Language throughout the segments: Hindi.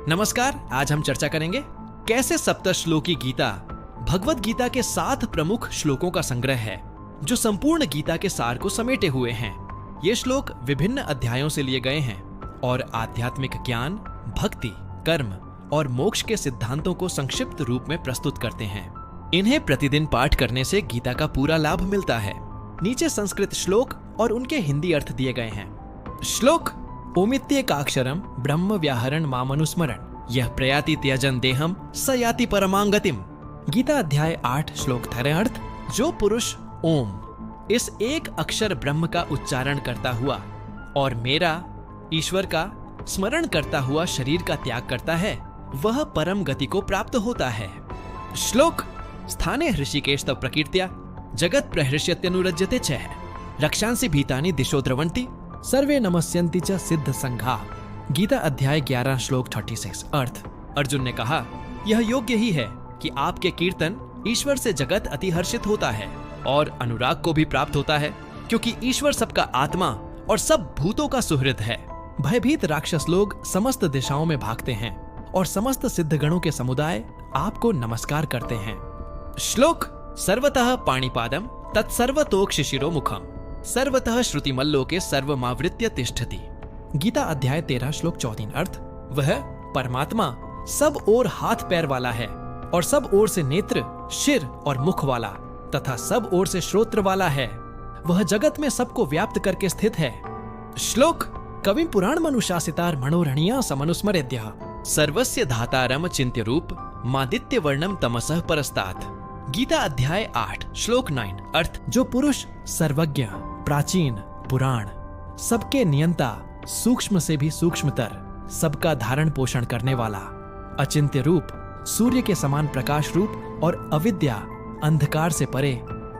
नमस्कार, आज हम चर्चा करेंगे कैसे सप्तश्लोकी गीता भगवत गीता के 7 प्रमुख श्लोकों का संग्रह है जो संपूर्ण गीता के सार को समेटे हुए हैं। ये श्लोक विभिन्न अध्यायों से लिए गए हैं और आध्यात्मिक ज्ञान, भक्ति, कर्म और मोक्ष के सिद्धांतों को संक्षिप्त रूप में प्रस्तुत करते हैं। इन्हें प्रतिदिन पाठ करने से गीता का पूरा लाभ मिलता है। नीचे संस्कृत श्लोक और उनके हिंदी अर्थ दिए गए हैं। श्लोक: ओमित्येकाक्षरम ब्रह्म व्याहरण मामनुस्मरण यह प्रयाति त्यजन देहम स याति परमांगतिम। गीता अध्याय 8 श्लोक 13 अर्थ: जो पुरुष ओम इस एक अक्षर ब्रह्म का उच्चारण करता हुआ और मेरा ईश्वर का स्मरण करता हुआ शरीर का त्याग करता है वह परम गति को प्राप्त होता है। श्लोक: स्थाने हृषिकेश तव प्रकीर्त्या जगत प्रहृष्यत्यनुरज्यते च रक्षांसि भीतानि दिशो द्रवंति सर्वे नमस्यन्ति च सिद्ध संघा। गीता अध्याय 11 श्लोक 36 अर्थ: अर्जुन ने कहा, यह योग्य ही है कि आपके कीर्तन ईश्वर से जगत अति हर्षित होता है और अनुराग को भी प्राप्त होता है, क्योंकि ईश्वर सबका आत्मा और सब भूतों का सुहृद है। भयभीत राक्षस लोग समस्त दिशाओं में भागते हैं और समस्त सिद्धगणों के समुदाय आपको नमस्कार करते हैं। श्लोक: सर्वतः पाणिपादम तत्सर्वतोक शिशिरो मुखम सर्वतः श्रुतिमल्लोके सर्वमावृत्य तिष्ठति। गीता अध्याय 13 श्लोक 14 अर्थ: वह परमात्मा सब ओर हाथ पैर वाला है और सब ओर से नेत्र, शिर और मुख वाला तथा सब ओर से श्रोत्र वाला है। वह जगत में सबको व्याप्त करके स्थित है। श्लोक: कवि पुराण मनुशासितार मनोरणीया समनुस्मरेद्यः सर्वस्य धातारम चिन्त्य रूप मादित्य वर्णम तमसः परस्तात्। गीता अध्याय 8 श्लोक 9 अर्थ: जो पुरुष सर्वज्ञ, प्राचीन, पुराण, सबके नियंता, सूक्ष्म से भी सूक्ष्मतर, सबका धारण पोषण करने वाला, अचिंत्य रूप, सूर्य के समान प्रकाश रूप और अविद्या अंधकार से परे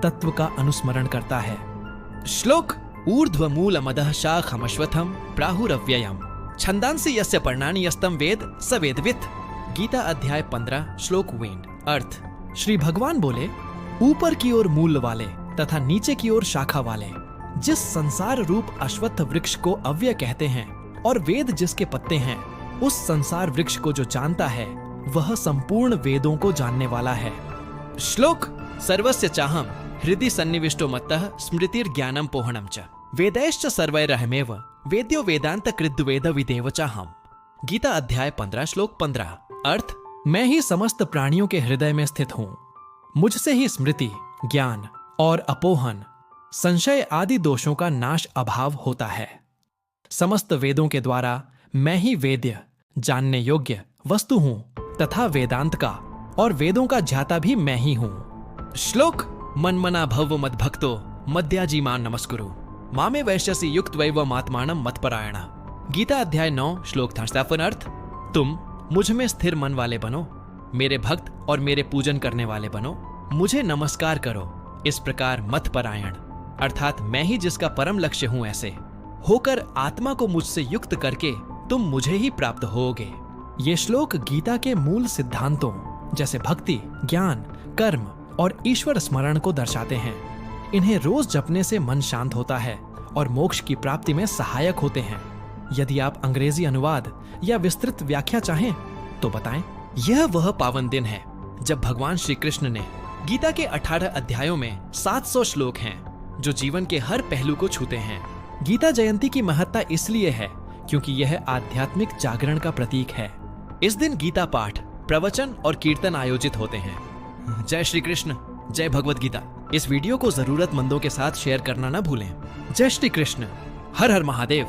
तत्व का अनुस्मरण करता है। श्लोक: ऊर्ध्व मूल मदः शाखमश्वत्थम प्राहुरव्ययम छंदांसि यस्य पर्णानि यस्तम वेद स वेदवित्। गीता अध्याय 15 श्लोक 1 अर्थ: श्री भगवान बोले, ऊपर की ओर मूल वाले तथा नीचे की ओर शाखा वाले, जिस संसार रूप अश्वत्थ वृक्ष को अव्यय कहते हैं और वेद जिसके पत्ते हैं, उस संसार वृक्ष को जो जानता है वह संपूर्ण वेदों को जानने वाला है। श्लोक: सर्वस्य चाहम हृदि सन्निविष्टो मत्तः स्मृतिर ज्ञानम पोहणम च वेदैश्च सर्वैरहमेव वेद्यो वेदांत कृद्वेद विदेव चाहम। गीता अध्याय 15 श्लोक 15 अर्थ: मैं ही समस्त प्राणियों के हृदय में स्थित हूँ। मुझसे ही स्मृति, ज्ञान और अपोहन, संशय आदि दोषों का नाश अभाव होता है। समस्त वेदों के द्वारा मैं ही वेद्य, जानने योग्य वस्तु हूँ तथा वेदांत का और वेदों का ज्ञाता भी मैं ही हूँ। श्लोक: मनमना भव मद्भक्तो मद्याजीमान नमस्कुरु मामे वैश्यसि युक्त वैव मात्मानम मत्परायण। गीता अध्याय 9 श्लोक 37 अर्थ: तुम मुझ में स्थिर मन वाले बनो, मेरे भक्त और मेरे पूजन करने वाले बनो, मुझे नमस्कार करो। इस प्रकार मतपरायण अर्थात मैं ही जिसका परम लक्ष्य हूं, ऐसे होकर आत्मा को मुझसे युक्त करके तुम मुझे ही प्राप्त होगे। ये श्लोक गीता के मूल सिद्धांतों जैसे भक्ति, ज्ञान, कर्म और ईश्वर स्मरण को दर्शाते हैं। इन्हें रोज जपने से मन शांत होता है और मोक्ष की प्राप्ति में सहायक होते हैं। यदि आप अंग्रेजी अनुवाद या विस्तृत व्याख्या चाहें तो बताएं। यह वह पावन दिन है जब भगवान श्री कृष्ण ने गीता के 18 अध्यायों में 700 श्लोक हैं जो जीवन के हर पहलू को छूते हैं। गीता जयंती की महत्ता इसलिए है क्योंकि यह आध्यात्मिक जागरण का प्रतीक है। इस दिन गीता पाठ, प्रवचन और कीर्तन आयोजित होते हैं। जय श्री कृष्ण, जय भगवत गीता। इस वीडियो को जरूरतमंदों के साथ शेयर करना न भूलें। जय श्री कृष्ण, हर हर महादेव।